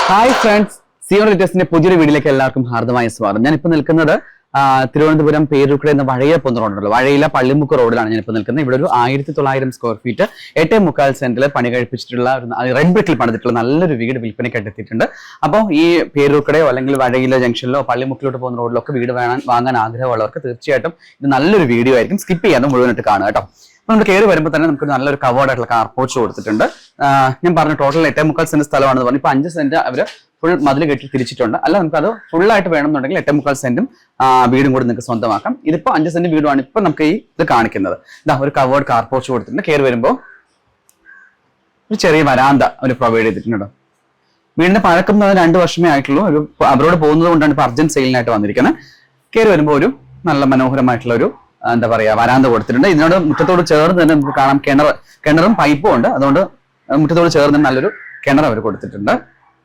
Hi friends, സിയോർ ലിറ്റേഴ്സിന്റെ പുതിയൊരു വീഡിയോയിലേക്ക് എല്ലാവർക്കും ഹാർദമായ സ്വാഗതം. ഞാനിപ്പോൾ നിൽക്കുന്നത് തിരുവനന്തപുരം പേരൂർക്കട എന്ന വഴയില പോകുന്ന റോഡുണ്ടല്ലോ, വഴയില പള്ളിമുക്ക് റോഡിലാണ് ഞാനിപ്പോൾ നിൽക്കുന്നത്. ഇവിടെ ഒരു 1900 സ്ക്വയർ ഫീറ്റ് 8.25 സെന്റിൽ പണി കഴിപ്പിച്ചിട്ടുള്ള റെഡ് ബ്രിക്കിൽ പണിതിട്ടുള്ള നല്ലൊരു വീട് വിൽപ്പനയ്ക്ക് എത്തിയിട്ടുണ്ട്. അപ്പോൾ ഈ പേരൂർക്കടയോ അല്ലെങ്കിൽ വഴയില ജംഗ്ഷനിലോ പള്ളിമുക്കിലോട്ട് പോകുന്ന റോഡിലൊക്കെ വീട് വാങ്ങാൻ ആഗ്രഹമുള്ളവർക്ക് തീർച്ചയായിട്ടും ഇത് നല്ലൊരു വീഡിയോ ആയിരിക്കും. സ്കിപ്പ് ചെയ്യാതെ മുഴുവനായിട്ട് കാണുക കേട്ടോ. അപ്പൊ നമ്മൾ കയറി വരുമ്പോൾ തന്നെ നമുക്ക് നല്ലൊരു കവേർഡ് ആയിട്ടുള്ള കാർ പോർച്ച് കൊടുത്തിട്ടുണ്ട്. ഞാൻ പറഞ്ഞു ടോട്ടൽ 8.25 സെന്റ് സ്ഥലമാണെന്ന് പറഞ്ഞു. ഇപ്പൊ 5 സെന്റ് അവര് ഫുൾ മതിൽ കെട്ടി തിരിച്ചിട്ടുണ്ട്. അല്ല നമുക്ക് അത് ഫുള്ളായിട്ട് വേണമെന്നുണ്ടെങ്കിൽ 8.25 സെന്റും വീടും കൂടി നിങ്ങൾക്ക് സ്വന്തമാക്കാം. ഇതിപ്പോ 5 സെന്റ് വീടുമാണ് ഇപ്പൊ നമുക്ക് ഈ ഇത് കാണിക്കുന്നത്. ഇതാ ഒരു കവേർഡ് കാർ പോർച്ച് കൊടുത്തിട്ടുണ്ട്. കയറി വരുമ്പോൾ ഒരു ചെറിയ വരാന്ത അവർ പ്രൊവൈഡ് ചെയ്തിട്ടുണ്ട്. വീടിന്റെ പഴക്കം 2 വർഷമേ ആയിട്ടുള്ളൂ. ഒരു അവരോട് പോകുന്നത് കൊണ്ടാണ് ഇപ്പൊ അർജന്റ് സെയിലിനായിട്ട് വന്നിരിക്കുന്നത്. കയറി വരുമ്പോൾ ഒരു നല്ല മനോഹരമായിട്ടുള്ള ഒരു എന്താ പറയാ വരാന്ത കൊടുത്തിട്ടുണ്ട്. ഇതിനോട് മുറ്റത്തോട് ചേർന്ന് തന്നെ നമുക്ക് കാണാം കിണറും പൈപ്പും ഉണ്ട്. അതുകൊണ്ട് മുറ്റത്തോട് ചേർന്ന് നല്ലൊരു കിണർ അവർ കൊടുത്തിട്ടുണ്ട്.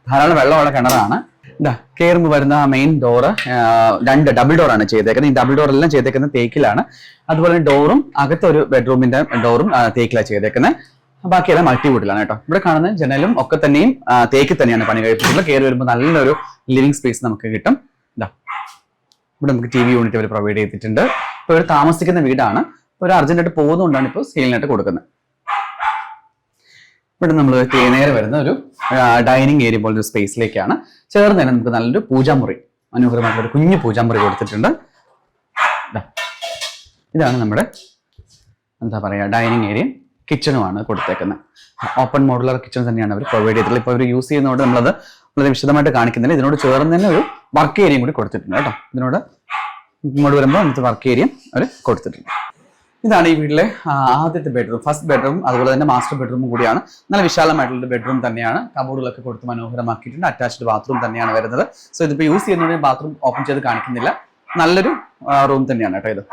ധാരാളം വെള്ളമുള്ള കിണറാണ്. ഇതാ കയറുമ്പോൾ വരുന്ന മെയിൻ ഡോറ് 2 ഡബിൾ ഡോറാണ് ചെയ്തേക്കുന്നത്. ഈ ഡബിൾ ഡോർ എല്ലാം ചെയ്തേക്കുന്നത് തേക്കിലാണ്. അതുപോലെ ഡോറും അകത്തൊരു ബെഡ്റൂമിന്റെ ഡോറും തേക്കിലാണ് ചെയ്തേക്കുന്നത്. ബാക്കിയെല്ലാം മൾട്ടിവുഡിലാണ് കേട്ടോ. ഇവിടെ കാണുന്ന ജനലും ഒക്കെ തന്നെയും തേക്കിൽ തന്നെയാണ് പണി കഴിപ്പിച്ചിട്ടുള്ളത്. കയറി വരുമ്പോൾ നല്ലൊരു ലിവിംഗ് സ്പേസ് നമുക്ക് കിട്ടും. ഇതാ ഇവിടെ നമുക്ക് TV യൂണിറ്റ് അവർ പ്രൊവൈഡ് ചെയ്തിട്ടുണ്ട്. ഇപ്പോൾ ഇവർ താമസിക്കുന്ന വീടാണ്. ഒരു അർജന്റായിട്ട് പോകുന്നതുകൊണ്ടാണ് ഇപ്പോൾ സെയിലിനായിട്ട് കൊടുക്കുന്നത്. ഇവിടെ നമ്മൾ നേരെ വരുന്ന ഒരു ഡൈനിങ് ഏരിയ പോലൊരു സ്പേസിലേക്കാണ്. ചേർന്ന് തന്നെ നമുക്ക് നല്ലൊരു പൂജാമുറി, മനോഹരമായിട്ടുള്ള ഒരു കുഞ്ഞു പൂജാമുറി കൊടുത്തിട്ടുണ്ട്. ഇതാണ് നമ്മുടെ എന്താ പറയുക ഡൈനിങ് ഏരിയ. കിച്ചണുമാണ് കൊടുത്തേക്കുന്നത്. ഓപ്പൺ മോഡുലർ കിച്ചൺ തന്നെയാണ് അവർ പ്രൊവൈഡ് ചെയ്തിട്ടുള്ളത്. ഇപ്പോൾ അവർ യൂസ് ചെയ്യുന്നതുകൊണ്ട് നമ്മളത് വളരെ വിശദമായിട്ട് കാണിക്കുന്നില്ല. ഇതിനോട് ചേർന്ന് തന്നെ ഒരു വർക്ക് ഏരിയയും കൂടി കൊടുത്തിട്ടുണ്ട് കേട്ടോ. ഇതിനോട് ഇങ്ങോട്ട് വരുമ്പോൾ നമുക്ക് വർക്ക് ഏരിയ അവർ കൊടുത്തിട്ടുണ്ട്. ഇതാണ് ഈ വീട്ടിലെ ആദ്യത്തെ ബെഡ്റൂം, ഫസ്റ്റ് ബെഡ്റൂം. അതുപോലെ തന്നെ മാസ്റ്റർ ബെഡ്റൂമും കൂടിയാണ്. നല്ല വിശാലമായിട്ടുള്ള ബെഡ്റൂം തന്നെയാണ്. കബോർഡുകളൊക്കെ കൊടുത്ത് മനോഹരമാക്കിയിട്ടുണ്ട്. അറ്റാച്ച്ഡ് ബാത്റൂം തന്നെയാണ് വരുന്നത്. സോ ഇതിപ്പോൾ യൂസ് ചെയ്യുന്നതിന് ബാത്റൂം ഓപ്പൺ ചെയ്ത് കാണിക്കുന്നില്ല. നല്ലൊരു റൂം തന്നെയാണ് കേട്ടോ ഇത്.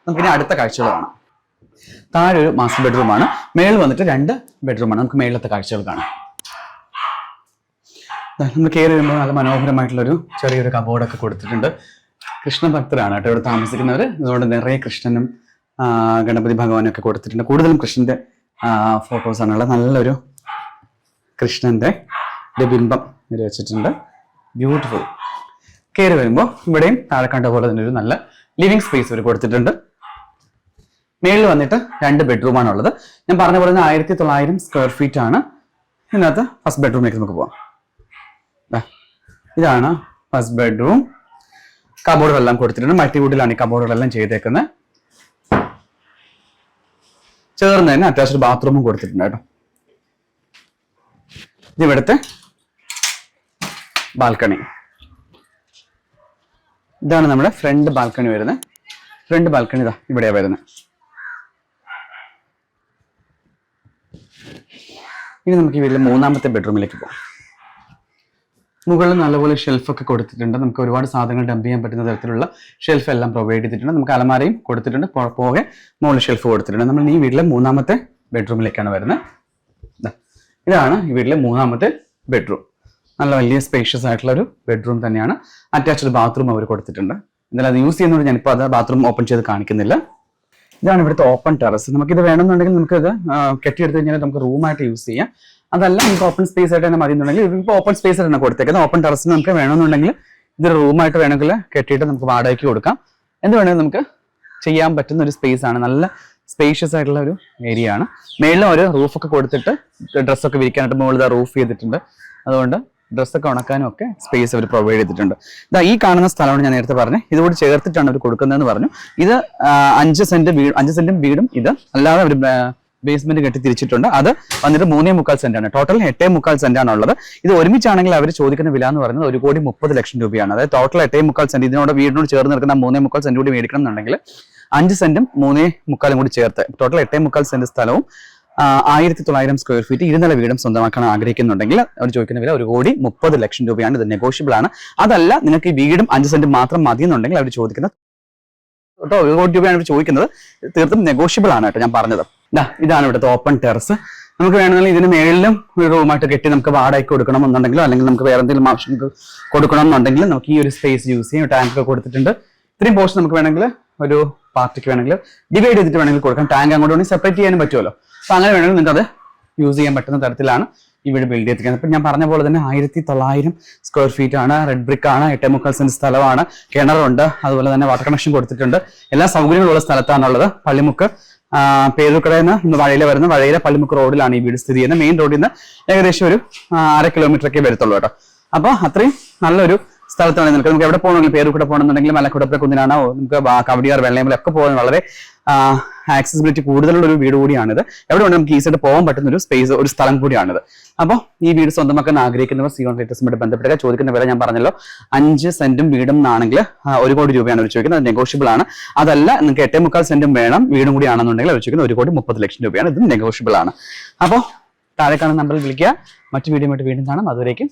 നമുക്കിനി അടുത്ത കാഴ്ചകൾ കാണാം. താഴെ ഒരു മാസ്റ്റർ ബെഡ്റൂമാണ്. മേളിൽ വന്നിട്ട് 2 ബെഡ്റൂമാണ്. നമുക്ക് മേളിലത്തെ കാഴ്ചകൾ കാണാം. നമ്മൾ കയറി വരുമ്പോൾ നല്ല മനോഹരമായിട്ടുള്ളൊരു ചെറിയൊരു കബോർഡൊക്കെ കൊടുത്തിട്ടുണ്ട്. കൃഷ്ണ ഭക്തരാണ് കേട്ടോ ഇവിടെ താമസിക്കുന്നവർ. അതുകൊണ്ട് നിറയെ കൃഷ്ണനും ഗണപതി ഭഗവാനും ഒക്കെ കൊടുത്തിട്ടുണ്ട്. കൂടുതലും കൃഷ്ണന്റെ ഫോട്ടോസാണുള്ളത്. നല്ലൊരു കൃഷ്ണന്റെ ബിംബം ഇത് വെച്ചിട്ടുണ്ട്. ബ്യൂട്ടിഫുൾ. കയറി വരുമ്പോൾ ഇവിടെയും താഴെ കണ്ട പോലെ തന്നെ ഒരു നല്ല ലിവിംഗ് സ്പേസ് ഇവർ കൊടുത്തിട്ടുണ്ട്. മേളിൽ വന്നിട്ട് 2 ബെഡ്റൂമാണ് ഉള്ളത്. ഞാൻ പറഞ്ഞ പോലെ 1900 സ്ക്വയർ ഫീറ്റ് ആണ്. ഇതിനകത്ത് ഫസ്റ്റ് ബെഡ്റൂമിലേക്ക് നമുക്ക് പോവാം. ഇതാണ് ഫസ്റ്റ് ബെഡ്റൂം. കബോർഡുകളെല്ലാം കൊടുത്തിട്ടുണ്ട്. മൾട്ടിവുഡിലാണ് ഈ കബോർഡുകളെല്ലാം ചെയ്തേക്കുന്നത്. ചേർന്ന് തന്നെ അറ്റാച്ച്ഡ് ബാത്റൂമും കൊടുത്തിട്ടുണ്ട് കേട്ടോ. ഇതിവിടുത്തെ ബാൽക്കണി. ഇതാണ് നമ്മുടെ ഫ്രണ്ട് ബാൽക്കണി വരുന്നത്. ഫ്രണ്ട് ബാൽക്കണി ഇതാ ഇവിടെയാ വരുന്നത്. ഇനി നമുക്ക് ഈ വീട്ടിലെ 3ാമത്തെ ബെഡ്റൂമിലേക്ക് പോകാം. മുകളിൽ നല്ലപോലെ ഷെൽഫൊക്കെ കൊടുത്തിട്ടുണ്ട്. നമുക്ക് ഒരുപാട് സാധനങ്ങൾ ഡംപ് ചെയ്യാൻ പറ്റുന്ന തരത്തിലുള്ള ഷെൽഫ് എല്ലാം പ്രൊവൈഡ് ചെയ്തിട്ടുണ്ട്. നമുക്ക് അലമാരയും കൊടുത്തിട്ടുണ്ട്. പോകെ മുകളിൽ ഷെൽഫ് കൊടുത്തിട്ടുണ്ട്. നമ്മൾ ഈ വീട്ടിലെ 3ാമത്തെ ബെഡ്റൂമിലേക്കാണ് വരുന്നത്. ഇതാണ് ഈ വീട്ടിലെ 3ാമത്തെ ബെഡ്റൂം. നല്ല വലിയ സ്പേഷ്യസ് ആയിട്ടുള്ള ഒരു ബെഡ്റൂം തന്നെയാണ്. അറ്റാച്ച്ഡ് ബാത്റൂം അവർ കൊടുത്തിട്ടുണ്ട്. എന്നാലും അത് യൂസ് ചെയ്യുന്നതുകൊണ്ട് ഞാനിപ്പോൾ അത് ബാത്റൂം ഓപ്പൺ ചെയ്ത് കാണിക്കുന്നില്ല. ഇതാണ് ഇവിടുത്തെ ഓപ്പൺ ടെറസ്. നമുക്കിത് വേണമെന്നുണ്ടെങ്കിൽ നമുക്കിത് കെട്ടിയെടുത്ത് കഴിഞ്ഞാൽ നമുക്ക് റൂമായിട്ട് യൂസ് ചെയ്യാം. അതല്ല നമുക്ക് ഓപ്പൺ സ്പേസ് ആയിട്ട് തന്നെ മതി എന്നുണ്ടെങ്കിൽ ഇപ്പോൾ ഓപ്പൺ സ്പേസ് തന്നെ കൊടുത്തേക്കുന്നത്. ഓപ്പൺ ടെറസിന് നമുക്ക് വേണമെന്നുണ്ടെങ്കിൽ ഇതൊരു റൂമായിട്ട് വേണമെങ്കിൽ കെട്ടിയിട്ട് നമുക്ക് വാടകയ്ക്ക് കൊടുക്കാം. എന്ത് വേണമെങ്കിലും നമുക്ക് ചെയ്യാൻ പറ്റുന്ന ഒരു സ്പേസ് ആണ്. നല്ല സ്പേഷ്യസ് ആയിട്ടുള്ള ഒരു ഏരിയ ആണ്. മേളിലും ഒരു റൂഫൊക്കെ കൊടുത്തിട്ട് ഡ്രസ്സൊക്കെ വിരിക്കാനായിട്ട് മുകളിൽ റൂഫ് ചെയ്തിട്ടുണ്ട്. അതുകൊണ്ട് ഡ്രസ്സൊക്കെ ഉണക്കാനും ഒക്കെ സ്പേസ് അവർ പ്രൊവൈഡ് ചെയ്തിട്ടുണ്ട്. ഇതാ ഈ കാണുന്ന സ്ഥലമാണ് ഞാൻ നേരത്തെ പറഞ്ഞത്. ഇതുകൂടി ചേർത്തിട്ടാണ് അവർ കൊടുക്കുന്നതെന്ന് പറഞ്ഞു. ഇത് 5 സെന്റും വീടും ഇത് അല്ലാതെ അവർ ബേസ്മെന്റ് കെട്ടി തിരിച്ചിട്ടുണ്ട്. അത് വന്നിട്ട് 3.25 സെന്റാണ്. ടോട്ടൽ 8.25 സെന്റാണ് ഉള്ളത്. ഇത് ഒരുമിച്ചാണെങ്കിൽ അവർ ചോദിക്കുന്ന വില എന്ന് പറയുന്നത് 1,30,00,000 രൂപയാണ്. അതായത് ടോട്ടൽ 8.25 സെന്റ്. ഇതിനോട് വീടിനോട് ചേർന്ന് നിൽക്കുന്ന 3.25 സെന്റ് കൂടി മേടിക്കണം എന്നുണ്ടെങ്കിൽ 5 സെന്റും 3.25 കൂടി ചേർത്ത് ടോട്ടൽ 8.25 സെന്റ് സ്ഥലവും 1900 സ്ക്വയർ ഫീറ്റ് 2 നില വീടും സ്വന്തമാക്കാൻ ആഗ്രഹിക്കുന്നുണ്ടെങ്കിൽ അവർ ചോദിക്കുന്ന വില 1,30,00,000 രൂപയാണ്. ഇത് നെഗോഷ്യബിൾ ആണ്. അതല്ല നിങ്ങൾക്ക് ഈ വീടും 5 സെന്റ് മാത്രം മതി എന്നുണ്ടെങ്കിൽ അവർ ചോദിക്കുന്നത് 1 കോടി രൂപയാണ് അവർ ചോദിക്കുന്നത്. തീർത്തും നെഗോഷ്യബിൾ ആണ് കേട്ടോ ഞാൻ പറഞ്ഞത്. ഇതാണ് ഇവിടുത്തെ ഓപ്പൺ ടെറസ്. നമുക്ക് വേണമെങ്കിൽ ഇതിന് മേളിലും ഒരു റൂമായിട്ട് കെട്ടി നമുക്ക് വാടകയ്ക്ക് കൊടുക്കണം എന്നുണ്ടെങ്കിലോ അല്ലെങ്കിൽ നമുക്ക് വേറെ എന്തെങ്കിലും ആവശ്യം കൊടുക്കണം എന്നുണ്ടെങ്കിൽ നമുക്ക് ഈ ഒരു സ്പേസ് യൂസ് ചെയ്യാം. ടാങ്ക് ഒക്കെ കൊടുത്തിട്ടുണ്ട്. ഇത്രയും പോർഷൻ നമുക്ക് വേണമെങ്കിൽ ഒരു പാർട്ടിക്ക് വേണമെങ്കിൽ ഡിവൈഡ് ചെയ്തിട്ട് വേണമെങ്കിൽ കൊടുക്കാം. ടാങ്ക് അങ്ങോട്ട് വേണമെങ്കിൽ സെപ്പറേറ്റ് ചെയ്യാനും പറ്റുമല്ലോ. അപ്പൊ അങ്ങനെ വേണമെങ്കിൽ നിങ്ങൾക്ക് അത് യൂസ് ചെയ്യാൻ പറ്റുന്ന തരത്തിലാണ് ഈ വീട് ബിൽഡ് ചെയ്തിരിക്കുന്നത്. അപ്പം ഞാൻ പറഞ്ഞ പോലെ തന്നെ 1900 സ്ക്വയർ ഫീറ്റ് ആണ്, റെഡ് ബ്രിക്ക് ആണ്, 8.25 സെന്റ് സ്ഥലമാണ്, കിണറുണ്ട്, അതുപോലെ തന്നെ വാട്ടർ കണക്ഷൻ കൊടുത്തിട്ടുണ്ട്. എല്ലാ സൗകര്യങ്ങളുള്ള സ്ഥലത്താണുള്ളത്. പള്ളിമുക്ക് പേരുക്കടയിൽ നിന്ന് ഇന്ന് വഴയില വരുന്ന വഴയില പള്ളിമുക്ക് റോഡിലാണ് ഈ വീട് സ്ഥിതി ചെയ്യുന്നത്. മെയിൻ റോഡിൽ നിന്ന് ഏകദേശം ഒരു 1/2 കിലോമീറ്റർ വരത്തുള്ളൂ കേട്ടോ. അപ്പോൾ അത്രയും നല്ലൊരു സ്ഥലത്താണ് നിൽക്കുന്നത്. നമുക്ക് എവിടെ പോകണമെങ്കിലും, പേരുകൂടെ പോകണമെന്നുണ്ടെങ്കിൽ മലക്കുടപ്പുറ കുന്നിനാണോ, നമുക്ക് കവടിയാർ വെള്ളയമ്പലൊക്കെ പോകാൻ വളരെ ആക്സസിബിലിറ്റി കൂടുതലുള്ള ഒരു വീട് കൂടിയാണിത്. എവിടെ വേണമെങ്കിൽ നമുക്ക് ഈസിയായിട്ട് പോകാൻ പറ്റുന്ന ഒരു സ്പേസ്, ഒരു സ്ഥലം കൂടിയാണിത്. അപ്പോൾ ഈ വീട് സ്വന്തമാക്കാൻ ആഗ്രഹിക്കുന്നവർ സിയോൺ റിയൽറ്റേഴ്സുമായിട്ട് ബന്ധപ്പെടുക. ചോദിക്കുന്ന വില ഞാൻ പറഞ്ഞല്ലോ, 5 സെന്റും വീടും എന്നാണെങ്കിൽ 1 കോടി രൂപയാണ് അവർ ചോദിക്കുന്നത്. അത് നെഗോഷ്യബിൾ ആണ്. അതല്ല നിങ്ങൾക്ക് 8.25 സെന്റും വേണം, വീടും കൂടി ആണെന്നുണ്ടെങ്കിൽ അവർ ചോദിക്കുന്നത് 1,30,00,000 രൂപയാണ്. ഇത് നെഗോഷ്യബിൾ ആണ്. അപ്പോൾ താഴെ കാണുന്ന നമ്പറിൽ വിളിക്കുക. മറ്റു വീഡിയോ വീണ്ടും കാണാം. അതുവരേക്കും